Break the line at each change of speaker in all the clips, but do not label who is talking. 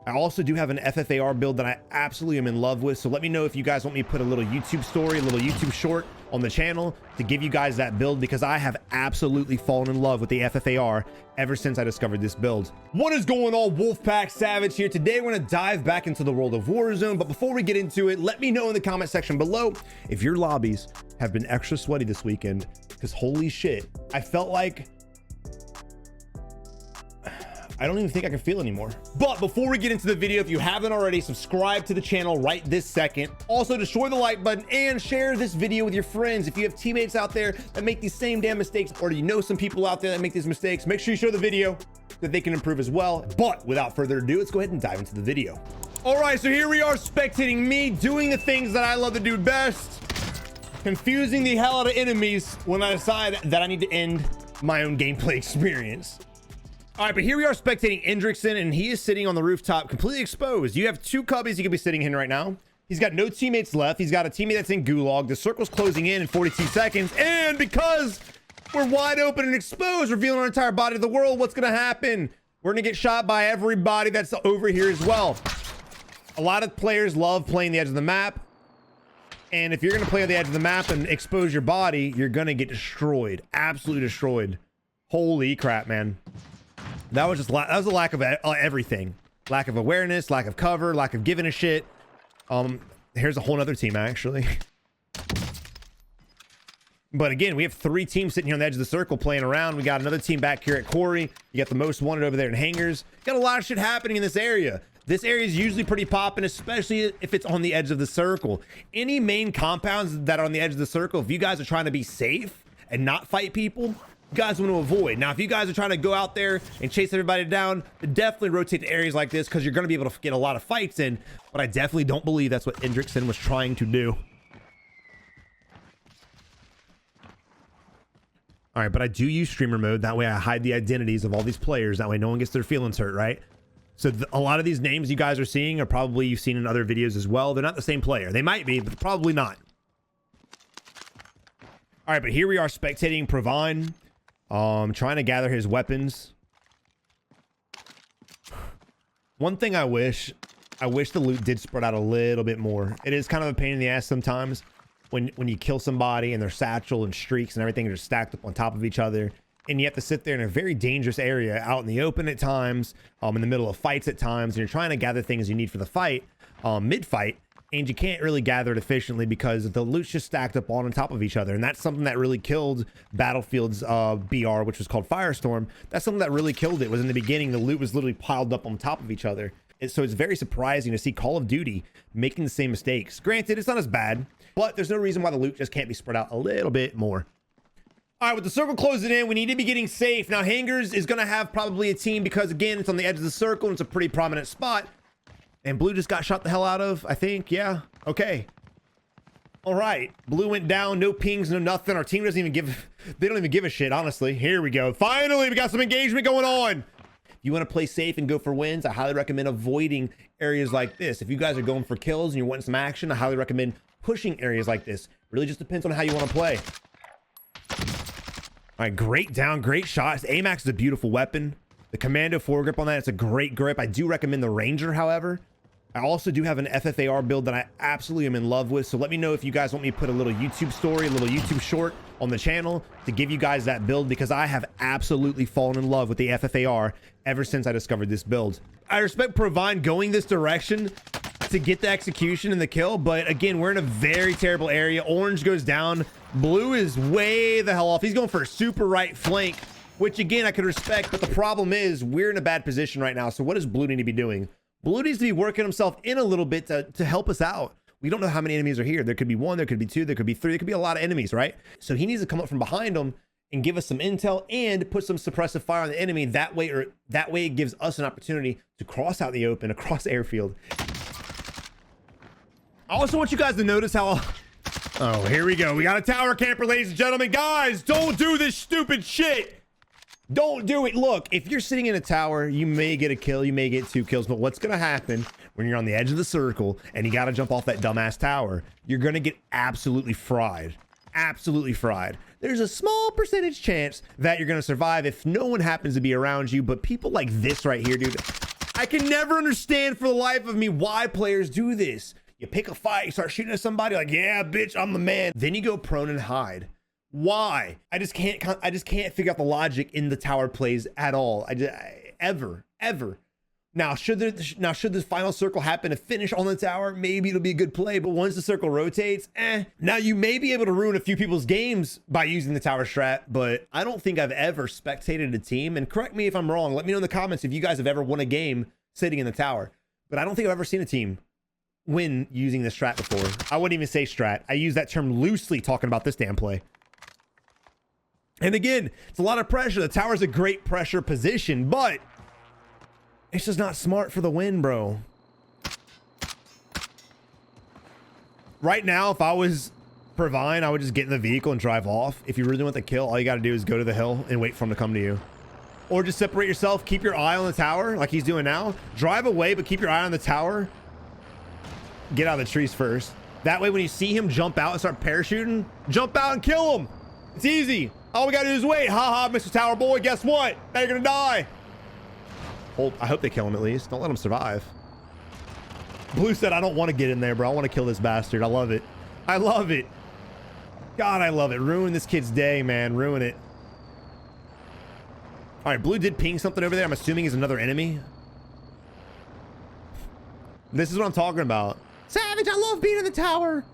I also do have an FFAR build that I absolutely am in love with. So let me know if you guys want me to put a little YouTube story, a little YouTube short on the channel to give you guys that build, because I have absolutely fallen in love with the FFAR ever since I discovered this build. What is going on, Wolfpack Savage here? Today we're going to dive back into the world of Warzone, but before we get into it, let me know in the comment section below if your lobbies have been extra sweaty this weekend, because holy shit, I felt like I don't even think I can feel anymore. But before we get into the video, if you haven't already, subscribe to the channel right this second. Also, destroy the like button and share this video with your friends. If you have teammates out there that make these same damn mistakes, or you know some people out there that make these mistakes, make sure you share the video so that they can improve as well. But without further ado, let's go ahead and dive into the video. All right, so here we are, spectating me doing the things that I love to do best, confusing the hell out of enemies when I decide that I need to end my own gameplay experience. All right, but here we are spectating Hendrickson, and he is sitting on the rooftop completely exposed. You have two cubbies he could be sitting in right now. He's got no teammates left. He's got a teammate that's in gulag. The circle's closing in 42 seconds. And because we're wide open and exposed, revealing our entire body to the world, what's going to happen? We're going to get shot by everybody that's over here as well. A lot of players love playing the edge of the map. And if you're going to play on the edge of the map and expose your body, you're going to get destroyed. Absolutely destroyed. Holy crap, man. That was just that was a lack of everything. Lack of awareness, lack of cover, lack of giving a shit. Here's a whole nother team actually. But again, we have three teams sitting here on the edge of the circle playing around. We got another team back here at Quarry. You got the most wanted over there in hangars. Got a lot of shit happening in this area. This area is usually pretty popping, especially if it's on the edge of the circle. Any main compounds that are on the edge of the circle, if you guys are trying to be safe and not fight people, you guys want to avoid. Now, if you guys are trying to go out there and chase everybody down, definitely rotate to areas like this, because you're going to be able to get a lot of fights in. But I definitely don't believe that's what Hendrickson was trying to do. All right, but I do use streamer mode. That way I hide the identities of all these players. That way no one gets their feelings hurt, right? So a lot of these names you guys are seeing are probably you've seen in other videos as well. They're not the same player. They might be, but probably not. All right, but here we are spectating Provine. Trying to gather his weapons. One thing I wish the loot did spread out a little bit more. It is kind of a pain in the ass sometimes when you kill somebody and their satchel and streaks and everything are just stacked up on top of each other, and you have to sit there in a very dangerous area out in the open at times, in the middle of fights at times, and you're trying to gather things you need for the fight, mid-fight. And you can't really gather it efficiently because the loot's just stacked up on top of each other. And that's something that really killed Battlefield's BR, which was called Firestorm. That's something that really killed it, was in the beginning, the loot was literally piled up on top of each other. So it's very surprising to see Call of Duty making the same mistakes. Granted, it's not as bad, but there's no reason why the loot just can't be spread out a little bit more. All right, with the circle closing in, we need to be getting safe. Now, Hangars is going to have probably a team because, again, it's on the edge of the circle and it's a pretty prominent spot. And Blue just got shot the hell out of, I think. Yeah. Okay. All right. Blue went down. No pings, no nothing. Our team doesn't even give, they don't even give a shit, honestly. Here we go. Finally, we got some engagement going on. If you want to play safe and go for wins, I highly recommend avoiding areas like this. If you guys are going for kills and you're wanting some action, I highly recommend pushing areas like this. Really just depends on how you want to play. All right. Great down. Great shots. AMAX is a beautiful weapon. The Commando foregrip on that, it's a great grip. I do recommend the Ranger, however. I also do have an FFAR build that I absolutely am in love with. So let me know if you guys want me to put a little YouTube story, a little YouTube short on the channel to give you guys that build, because I have absolutely fallen in love with the FFAR ever since I discovered this build. I respect Provine going this direction to get the execution and the kill, but again, we're in a very terrible area. Orange goes down. Blue is way the hell off. He's going for a super right flank, which again, I could respect, but the problem is we're in a bad position right now. So what does Blue need to be doing? Blue needs to be working himself in a little bit to help us out. We don't know how many enemies are here. There could be one, there could be two, there could be three, there could be a lot of enemies, right? So he needs to come up from behind them and give us some intel and put some suppressive fire on the enemy. That way it gives us an opportunity to cross out the open across airfield. I also want you guys to notice how, oh, here we go. We got a tower camper, ladies and gentlemen. Guys, don't do this stupid shit. Don't do it. Look, if you're sitting in a tower, you may get a kill, you may get 2 kills, but what's going to happen when you're on the edge of the circle and you got to jump off that dumbass tower? You're going to get absolutely fried. Absolutely fried. There's a small percentage chance that you're going to survive if no one happens to be around you, but people like this right here, dude, I can never understand for the life of me why players do this. You pick a fight, you start shooting at somebody like, yeah, bitch, I'm the man. Then you go prone and hide. Why? I just can't figure out the logic in the tower plays at all. Ever. Now, should this final circle happen to finish on the tower, maybe it'll be a good play. But once the circle rotates, now you may be able to ruin a few people's games by using the tower strat, but I don't think I've ever spectated a team. And correct me if I'm wrong. Let me know in the comments if you guys have ever won a game sitting in the tower. But I don't think I've ever seen a team win using the strat before. I wouldn't even say strat. I use that term loosely talking about this damn play. And again, it's a lot of pressure. The tower's a great pressure position, but it's just not smart for the win, bro. Right now, if I was Provine, I would just get in the vehicle and drive off. If you really want the kill, all you got to do is go to the hill and wait for him to come to you. Or just separate yourself, keep your eye on the tower like he's doing now. Drive away, but keep your eye on the tower. Get out of the trees first. That way, when you see him jump out and start parachuting, jump out and kill him. It's easy. All we got to do is wait. Ha ha, Mr. Tower Boy. Guess what? Now you're going to die. I hope they kill him at least. Don't let him survive. Blue said, I don't want to get in there, bro. I want to kill this bastard. I love it. I love it. God, I love it. Ruin this kid's day, man. Ruin it. All right, Blue did ping something over there. I'm assuming he's another enemy. This is what I'm talking about. Savage, I love being in the tower.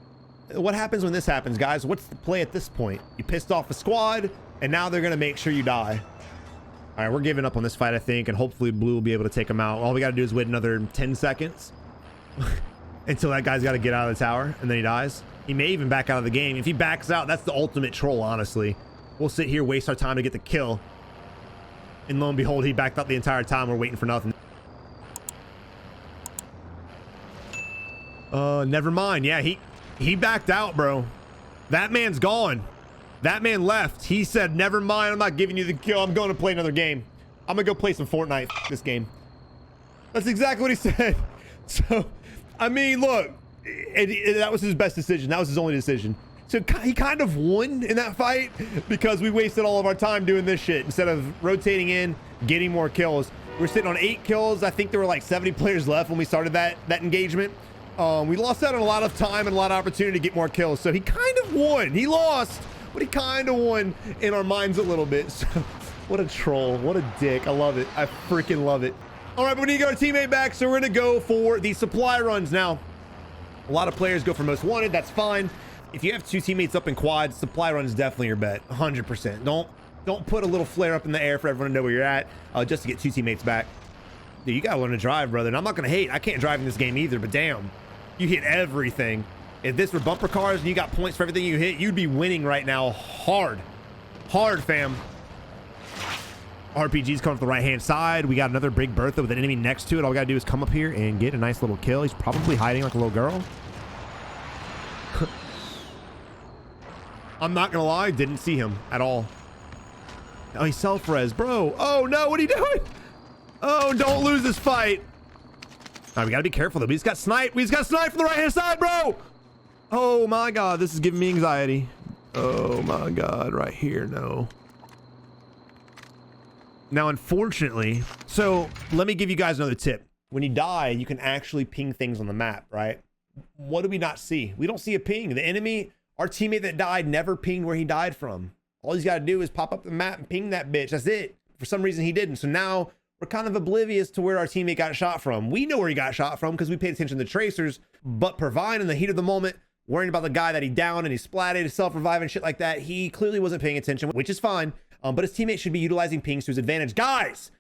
What happens when this happens, guys? What's the play at this point? You pissed off a squad, and now they're going to make sure you die. All right, we're giving up on this fight, I think, and hopefully Blue will be able to take him out. All we got to do is wait another 10 seconds until that guy's got to get out of the tower, and then he dies. He may even back out of the game. If he backs out, that's the ultimate troll, honestly. We'll sit here, waste our time to get the kill. And lo and behold, he backed out the entire time. We're waiting for nothing. Never mind. Yeah, he backed out, bro. That man's gone. That man left. He said, never mind. I'm not giving you the kill. I'm going to play another game. I'm going to go play some Fortnite this game. That's exactly what he said. So, I mean, look, that was his best decision. That was his only decision. So he kind of won in that fight because we wasted all of our time doing this shit instead of rotating in, getting more kills. We're sitting on 8 kills. I think there were like 70 players left when we started that engagement. We lost out on a lot of time and a lot of opportunity to get more kills. So he kind of won. He lost, but he kind of won in our minds a little bit. So what a troll. What a dick. I love it. I freaking love it. All right, but we need to get our teammate back. So we're going to go for the supply runs now. A lot of players go for most wanted. That's fine. If you have 2 teammates up in quads, supply run is definitely your bet. 100%. Don't put a little flare up in the air for everyone to know where you're at just to get 2 teammates back. Dude, you got to learn to drive, brother. And I'm not going to hate. I can't drive in this game either, but damn. You hit everything. If this were bumper cars and you got points for everything you hit, you'd be winning right now hard. Hard, fam. RPG's coming from the right-hand side. We got another big Bertha with an enemy next to it. All we got to do is come up here and get a nice little kill. He's probably hiding like a little girl. I'm not going to lie. Didn't see him at all. Oh, he's self-res, bro. Oh, no. What are you doing? Oh, don't lose this fight. All right, we got to be careful, though. We just got sniped. We just got sniped from the right-hand side, bro. Oh, my God. This is giving me anxiety. Oh, my God. Right here. No. Now, unfortunately, so let me give you guys another tip. When you die, you can actually ping things on the map, right? What do we not see? We don't see a ping. The enemy, our teammate that died, never pinged where he died from. All he's got to do is pop up the map and ping that bitch. That's it. For some reason, he didn't. So now we're kind of oblivious to where our teammate got shot from. We know where he got shot from because we paid attention to the tracers, but Provine in the heat of the moment, worrying about the guy that he downed and he splatted, self-reviving, shit like that, he clearly wasn't paying attention, which is fine. But his teammate should be utilizing pings to his advantage. Guys,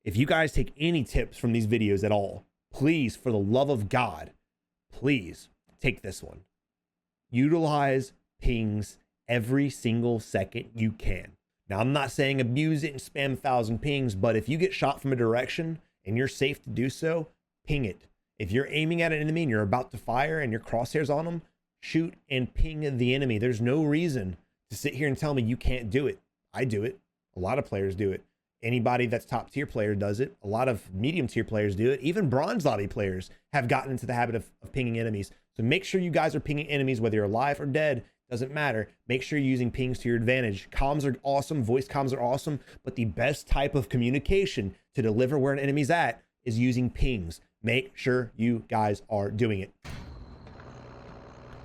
if you guys take any tips from these videos at all, please, for the love of God, please take this one. Utilize pings every single second you can. Now, I'm not saying abuse it and spam 1,000 pings, but if you get shot from a direction and you're safe to do so, ping it. If you're aiming at an enemy and you're about to fire and your crosshairs on them, shoot and ping the enemy. There's no reason to sit here and tell me you can't do it. I do it. A lot of players do it. Anybody that's top tier player does it. A lot of medium tier players do it. Even bronze lobby players have gotten into the habit of pinging enemies. So make sure you guys are pinging enemies, whether you're alive or dead, doesn't matter. Make sure you're using pings to your advantage. Comms are awesome. Voice comms are awesome. But the best type of communication to deliver where an enemy's at is using pings. Make sure you guys are doing it.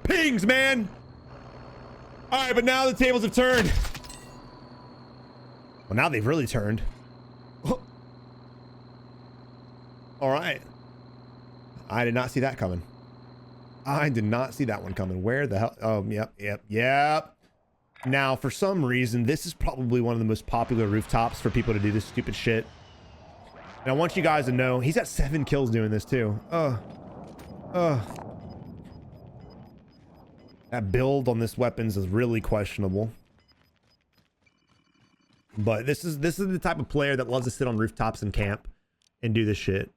Pings, man. All right, but now the tables have turned. Well, now they've really turned. All right. I did not see that coming. I did not see that one coming. Where the hell? Oh, yep. Now, for some reason, this is probably one of the most popular rooftops for people to do this stupid shit. And I want you guys to know, he's got 7 kills doing this too. That build on this weapons is really questionable. But this is the type of player that loves to sit on rooftops and camp and do this shit.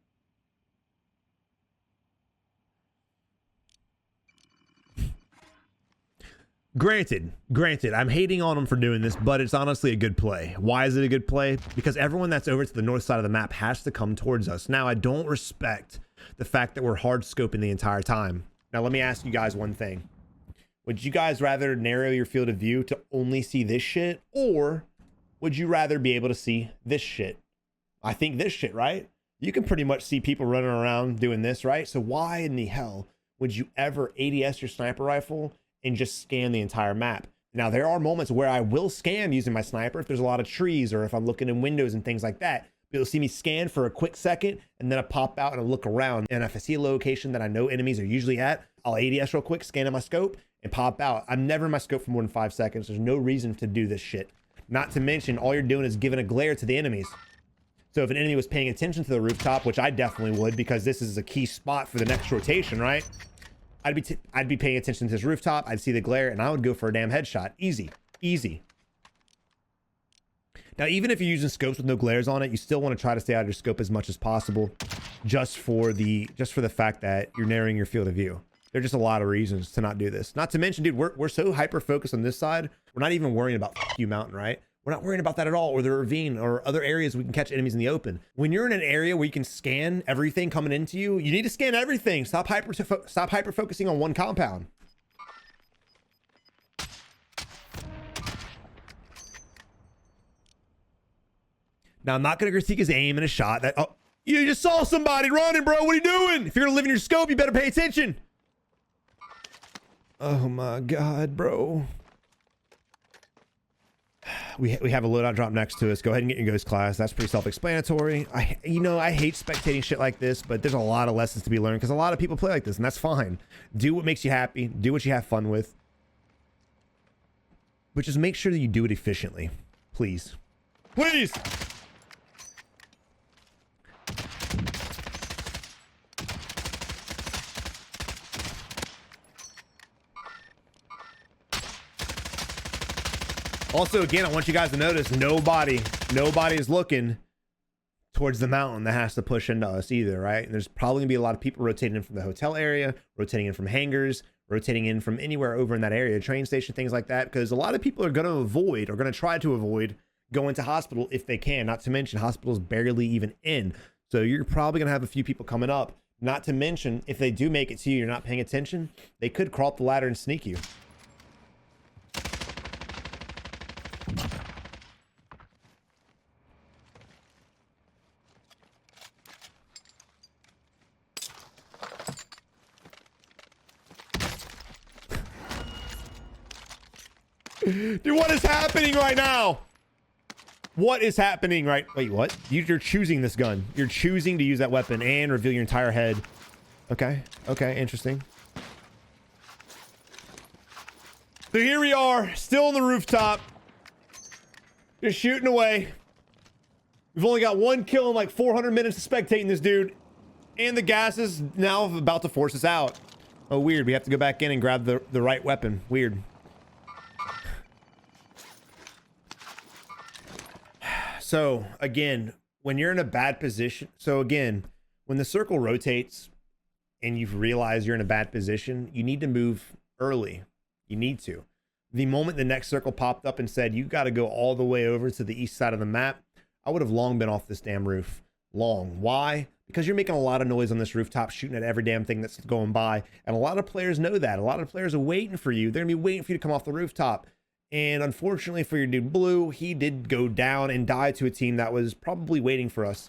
Granted, I'm hating on him for doing this, but it's honestly a good play. Why is it a good play? Because everyone that's over to the north side of the map has to come towards us. Now, I don't respect the fact that we're hard scoping the entire time. Now, let me ask you guys one thing. Would you guys rather narrow your field of view to only see this shit, or would you rather be able to see this shit? I think this shit, right? You can pretty much see people running around doing this, right? So why in the hell would you ever ADS your sniper rifle and just scan the entire map? Now, there are moments where I will scan using my sniper if there's a lot of trees or if I'm looking in windows and things like that. You'll see me scan for a quick second and then I pop out and I look around. And if I see a location that I know enemies are usually at, I'll ADS real quick, scan in my scope and pop out. I'm never in my scope for more than 5 seconds. There's no reason to do this shit. Not to mention, all you're doing is giving a glare to the enemies. So if an enemy was paying attention to the rooftop, which I definitely would because this is a key spot for the next rotation, right? I'd be paying attention to this rooftop. I'd see the glare and I would go for a damn headshot. Easy. Now, even if you're using scopes with no glares on it, you still want to try to stay out of your scope as much as possible, just for the fact that you're narrowing your field of view. There's just a lot of reasons to not do this. Not to mention, dude, we're so hyper focused on this side. We're not even worrying about you mountain, right? We're not worrying about that at all, or the ravine, or other areas we can catch enemies in the open. When you're in an area where you can scan everything coming into you, you need to scan everything. Stop hyper focusing on one compound. Now, I'm not going to critique his aim and his shot. Oh, you just saw somebody running, bro. What are you doing? If you're going to live in your scope, you better pay attention. Oh my God, bro. We have a loadout drop next to us. Go ahead and get your ghost class. That's pretty self-explanatory. I hate spectating shit like this, but there's a lot of lessons to be learned because a lot of people play like this, and that's fine. Do what makes you happy. Do what you have fun with. But just make sure that you do it efficiently. Please. Please! Also, again, I want you guys to notice nobody is looking towards the mountain that has to push into us either, right? And there's probably gonna be a lot of people rotating in from the hotel area, rotating in from hangars, rotating in from anywhere over in that area, train station, things like that, because a lot of people are gonna try to avoid going to hospital if they can. Not to mention hospitals barely even in. So you're probably gonna have a few people coming up. Not to mention, if they do make it to you, you're not paying attention, they could crawl up the ladder and sneak you. Dude, what is happening right now? What is happening right? Wait, what? You're choosing this gun. You're choosing to use that weapon and reveal your entire head. Okay. Okay, interesting. So here we are, still on the rooftop. Just shooting away. We've only got 1 kill in like 400 minutes of spectating this dude. And the gas is now about to force us out. Oh, weird. We have to go back in and grab the right weapon. Weird. So again, when you're in a bad position, when the circle rotates and you've realized you're in a bad position, you need to move early. You need to. The moment the next circle popped up and said, you got to go all the way over to the east side of the map, I would have long been off this damn roof. Long. Why? Because you're making a lot of noise on this rooftop, shooting at every damn thing that's going by. And a lot of players know that. A lot of players are waiting for you. They're going to be waiting for you to come off the rooftop. And unfortunately for your dude Blue, he did go down and die to a team that was probably waiting for us.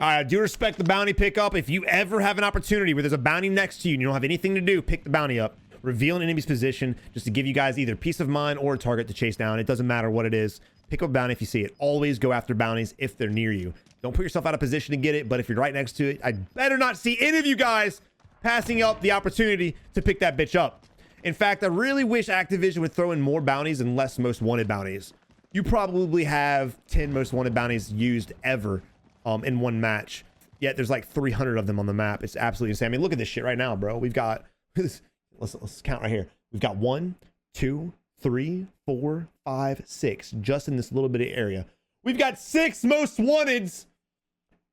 All right, I do respect the bounty pickup. If you ever have an opportunity where there's a bounty next to you and you don't have anything to do, pick the bounty up. Reveal an enemy's position just to give you guys either peace of mind or a target to chase down. It doesn't matter what it is. Pick up a bounty if you see it. Always go after bounties if they're near you. Don't put yourself out of position to get it, but if you're right next to it, I better not see any of you guys passing up the opportunity to pick that bitch up. In fact, I really wish Activision would throw in more bounties and less most wanted bounties. You probably have 10 most wanted bounties used ever in one match. Yet there's like 300 of them on the map. It's absolutely insane. I mean, look at this shit right now, bro. We've got, let's count right here. We've got 1, 2, 3, 4, 5, 6, just in this little bit of area. We've got 6 most wanteds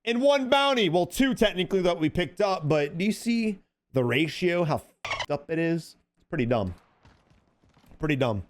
in one bounty. Well, 2 technically that we picked up, but do you see the ratio, how fucked up it is? It's pretty dumb. Pretty dumb.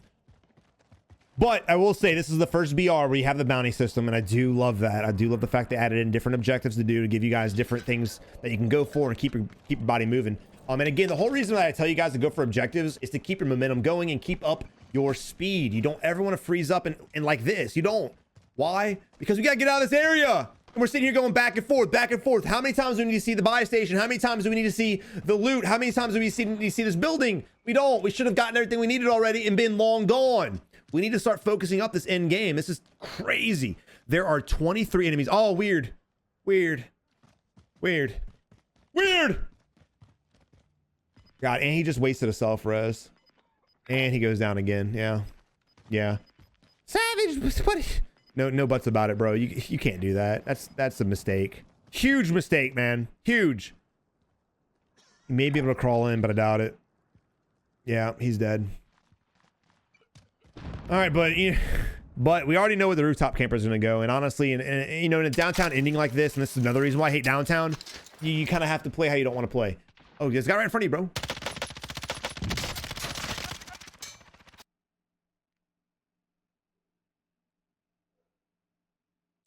But I will say this is the first BR where you have the bounty system, and I do love that. I do love the fact they added in different objectives to do to give you guys different things that you can go for and keep your body moving. And again, the whole reason that I tell you guys to go for objectives is to keep your momentum going and keep up your speed. You don't ever want to freeze up and like this. You don't. Why? Because we got to get out of this area. And we're sitting here going back and forth, back and forth. How many times do we need to see the buy station? How many times do we need to see the loot? How many times do we need to see this building? We don't. We should have gotten everything we needed already and been long gone. We need to start focusing up this end game. This is crazy. There are 23 enemies. Oh, weird. Weird. Weird. Weird. God, and he just wasted a self-res. And he goes down again. Yeah. Yeah. Savage. What? No buts about it, bro. You can't do that. That's a mistake. Huge mistake, man. Huge. He may be able to crawl in, but I doubt it. Yeah, he's dead. All right, but we already know where the rooftop camper is going to go. And honestly, you know, in a downtown ending like this, and this is another reason why I hate downtown, you kind of have to play how you don't want to play. Oh, this guy right in front of you, bro.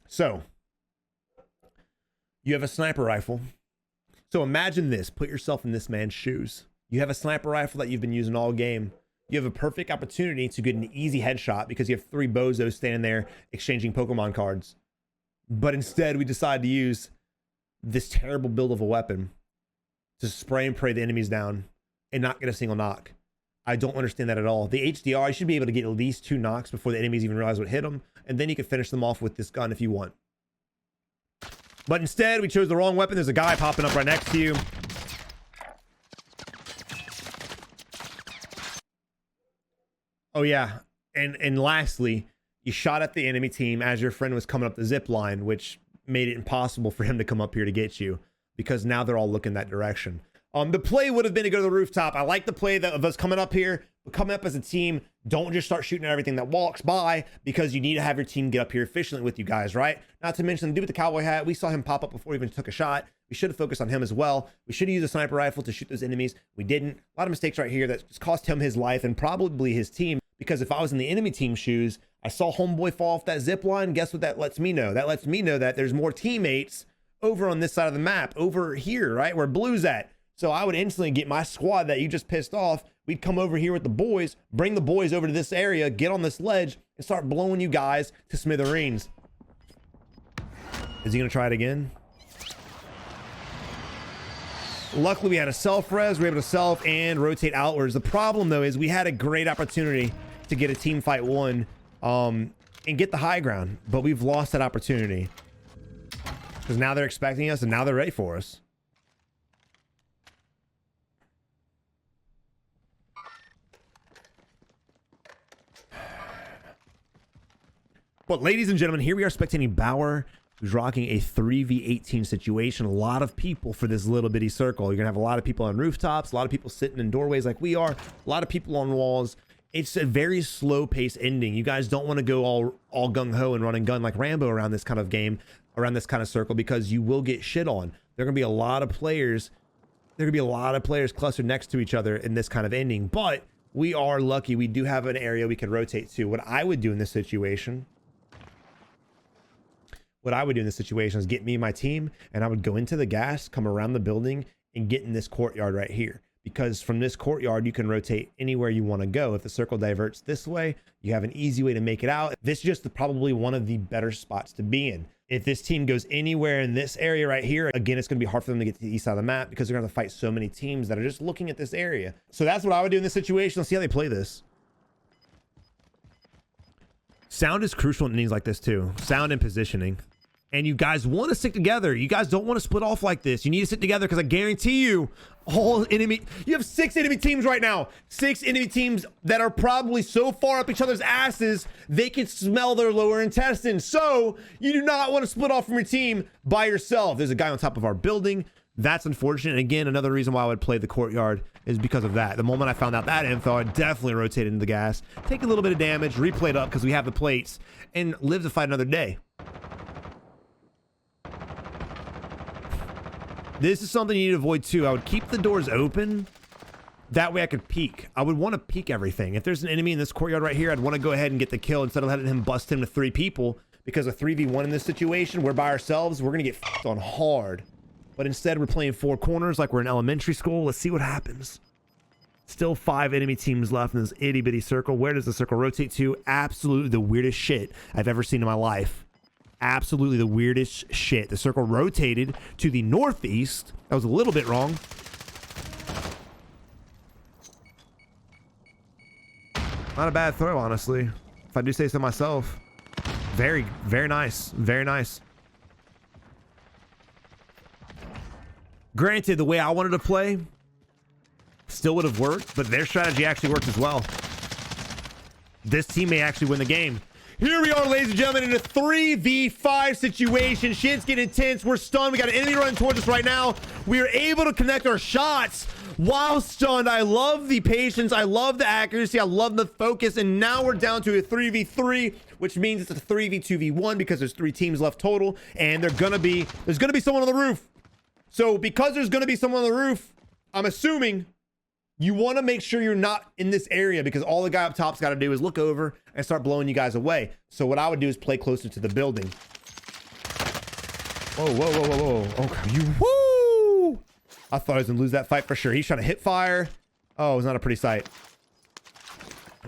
So, you have a sniper rifle. So imagine this. Put yourself in this man's shoes. You have a sniper rifle that you've been using all game. You have a perfect opportunity to get an easy headshot because you have 3 bozos standing there exchanging Pokemon cards. But instead, we decide to use this terrible build of a weapon to spray and pray the enemies down and not get a single knock. I don't understand that at all. The HDR, you should be able to get at least 2 knocks before the enemies even realize what hit them. And then you can finish them off with this gun if you want. But instead, we chose the wrong weapon. There's a guy popping up right next to you. Oh, yeah. And lastly, you shot at the enemy team as your friend was coming up the zip line, which made it impossible for him to come up here to get you because now they're all looking that direction. The play would have been to go to the rooftop. I like the play of us coming up here, but coming up as a team. Don't just start shooting at everything that walks by because you need to have your team get up here efficiently with you guys, right? Not to mention the dude with the cowboy hat. We saw him pop up before he even took a shot. We should have focused on him as well. We should have used a sniper rifle to shoot those enemies. We didn't. A lot of mistakes right here that just cost him his life and probably his team. Because if I was in the enemy team shoes, I saw homeboy fall off that zip line. Guess what that lets me know? That lets me know that there's more teammates over on this side of the map, over here, right? Where Blue's at. So I would instantly get my squad that you just pissed off. We'd come over here with the boys, bring the boys over to this area, get on this ledge, and start blowing you guys to smithereens. Is he going to try it again? Luckily, we had a self-res. We were able to self and rotate outwards. The problem, though, is we had a great opportunity to get a team fight 1 and get the high ground. But we've lost that opportunity. Because now they're expecting us, and now they're ready for us. But ladies and gentlemen, here we are spectating Bauer, who's rocking a 3v18 situation. A lot of people for this little bitty circle. You're gonna have a lot of people on rooftops, a lot of people sitting in doorways like we are, a lot of people on walls. It's a very slow pace ending. You guys don't want to go all gung-ho and run and gun like Rambo around this kind of game, around this kind of circle, because you will get shit on. There are gonna be a lot of players. There are gonna be a lot of players clustered next to each other in this kind of ending. But we are lucky. We do have an area we can rotate to. What I would do in this situation is get me and my team, and I would go into the gas, come around the building, and get in this courtyard right here. Because from this courtyard, you can rotate anywhere you want to go. If the circle diverts this way, you have an easy way to make it out. This is just probably one of the better spots to be in. If this team goes anywhere in this area right here, again, it's going to be hard for them to get to the east side of the map because they're going to fight so many teams that are just looking at this area. So that's what I would do in this situation. Let's see how they play this. Sound is crucial in innings like this too. Sound and positioning. And you guys want to stick together. You guys don't want to split off like this. You need to stick together because I guarantee you, you have 6 enemy teams right now. 6 enemy teams that are probably so far up each other's asses, they can smell their lower intestines. So you do not want to split off from your team by yourself. There's a guy on top of our building. That's unfortunate. And again, another reason why I would play the courtyard is because of that. The moment I found out that info, I definitely rotated into the gas, take a little bit of damage, replay it up because we have the plates, and live to fight another day. This is something you need to avoid too. I would keep the doors open. That way I could peek. I would want to peek everything. If there's an enemy in this courtyard right here, I'd want to go ahead and get the kill instead of letting him bust him to 3 people, because a 3v1 in this situation, we're by ourselves, we're going to get f***ed on hard. But instead we're playing 4 corners like we're in elementary school. Let's see what happens. Still 5 enemy teams left in this itty bitty circle. Where does the circle rotate to? Absolutely the weirdest shit I've ever seen in my life. Absolutely the weirdest shit. The circle rotated to the northeast. That was a little bit wrong. Not a bad throw, honestly, if I do say so myself. Very, very nice. Very nice. Granted, the way I wanted to play still would have worked, but their strategy actually worked as well. This team may actually win the game. Here we are, ladies and gentlemen, in a 3v5 situation. Shit's getting intense. We're stunned. We got an enemy running towards us right now. We are able to connect our shots while stunned. I love the patience. I love the accuracy. I love the focus. And now we're down to a 3v3, which means it's a 3v2v1 because there's 3 teams left total. And there's gonna be someone on the roof. So because there's gonna be someone on the roof, I'm assuming you want to make sure you're not in this area, because all the guy up top's got to do is look over and start blowing you guys away. So what I would do is play closer to the building. Whoa, whoa, whoa, whoa, whoa. Okay, woo! I thought I was going to lose that fight for sure. He's trying to hit fire. Oh, it's not a pretty sight.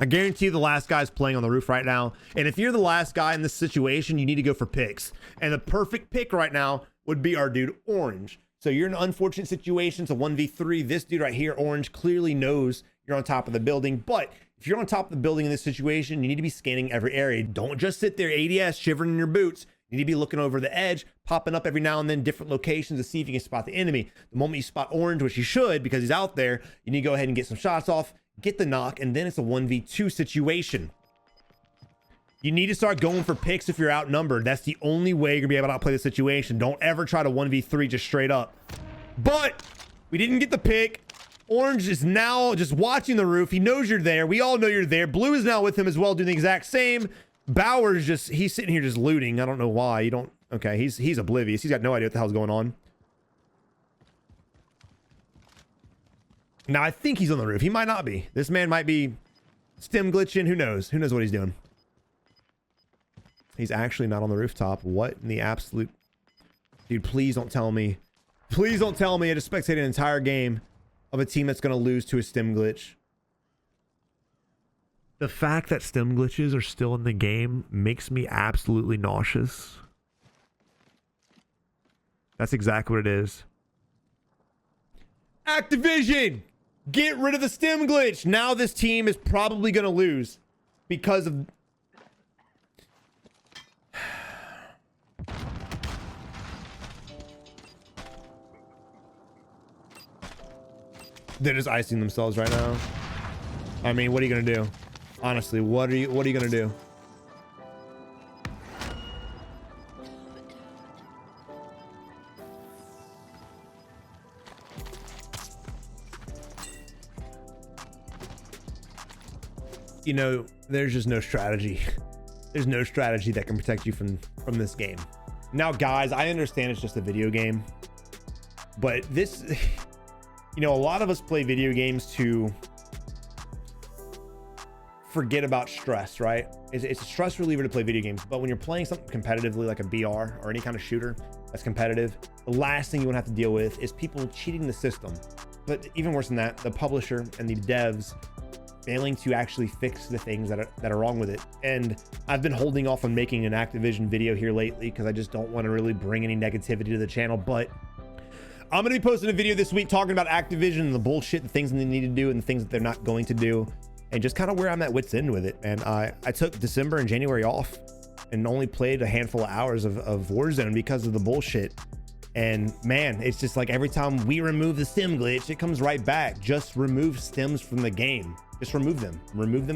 I guarantee you the last guy's playing on the roof right now. And if you're the last guy in this situation, you need to go for picks. And the perfect pick right now would be our dude Orange. So you're in an unfortunate situation. It's a 1v3. This dude right here, Orange, clearly knows you're on top of the building. But if you're on top of the building in this situation, you need to be scanning every area. Don't just sit there ADS shivering in your boots. You need to be looking over the edge, popping up every now and then different locations to see if you can spot the enemy. The moment you spot Orange, which you should because he's out there, you need to go ahead and get some shots off, get the knock, and then it's a 1v2 situation. You need to start going for picks if you're outnumbered. That's the only way you're gonna be able to outplay the situation. Don't ever try to 1v3 just straight up. But we didn't get the pick. Orange is now just watching the roof. He knows you're there. We all know you're there. Blue is now with him as well, doing the exact same. Bauer's he's sitting here just looting. I don't know why. You don't. Okay, he's oblivious. He's got no idea what the hell's going on. Now I think he's on the roof. He might not be. This man might be stem glitching. Who knows? Who knows what he's doing? He's actually not on the rooftop. What in the absolute... Dude, please don't tell me. Please don't tell me I just spectated an entire game of a team that's going to lose to a stem glitch. The fact that stem glitches are still in the game makes me absolutely nauseous. That's exactly what it is. Activision! Get rid of the stem glitch! Now this team is probably going to lose because of... They're just icing themselves right now. I mean, what are you gonna do? Honestly, what are you gonna do? You know, there's just no strategy. There's no strategy that can protect you from this game. Now, guys, I understand it's just a video game, but this... You know, a lot of us play video games to forget about stress, right? It's a stress reliever to play video games, but when you're playing something competitively like a BR or any kind of shooter that's competitive, the last thing you want to have to deal with is people cheating the system. But even worse than that, the publisher and the devs failing to actually fix the things that are wrong with it. And I've been holding off on making an Activision video here lately because I just don't want to really bring any negativity to the channel. But I'm going to be posting a video this week talking about Activision and the bullshit, the things that they need to do and the things that they're not going to do, and just kind of where I'm at wit's end with it. And I took December and January off and only played a handful of hours of Warzone because of the bullshit. And man, it's just like every time we remove the stim glitch, it comes right back. Just remove stims from the game. Just remove them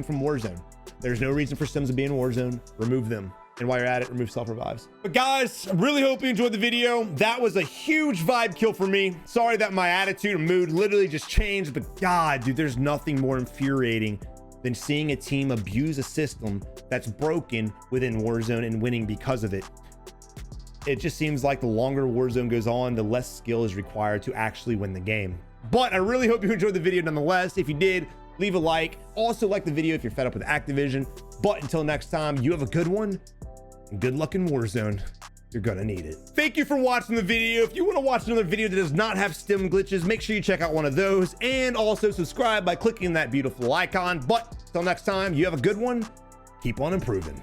from Warzone. There's no reason for stims to be in Warzone. Remove them. And while you're at it, remove self-revives. But guys, I really hope you enjoyed the video. That was a huge vibe kill for me. Sorry that my attitude and mood literally just changed, but God, dude, there's nothing more infuriating than seeing a team abuse a system that's broken within Warzone and winning because of it. It just seems like the longer Warzone goes on, the less skill is required to actually win the game. But I really hope you enjoyed the video nonetheless. If you did, leave a like. Also like the video if you're fed up with Activision. But until next time, you have a good one. And good luck in Warzone. You're gonna need it. Thank you for watching the video. If you want to watch another video that does not have stim glitches, make sure you check out one of those. And also subscribe by clicking that beautiful icon. But until next time, you have a good one. Keep on improving.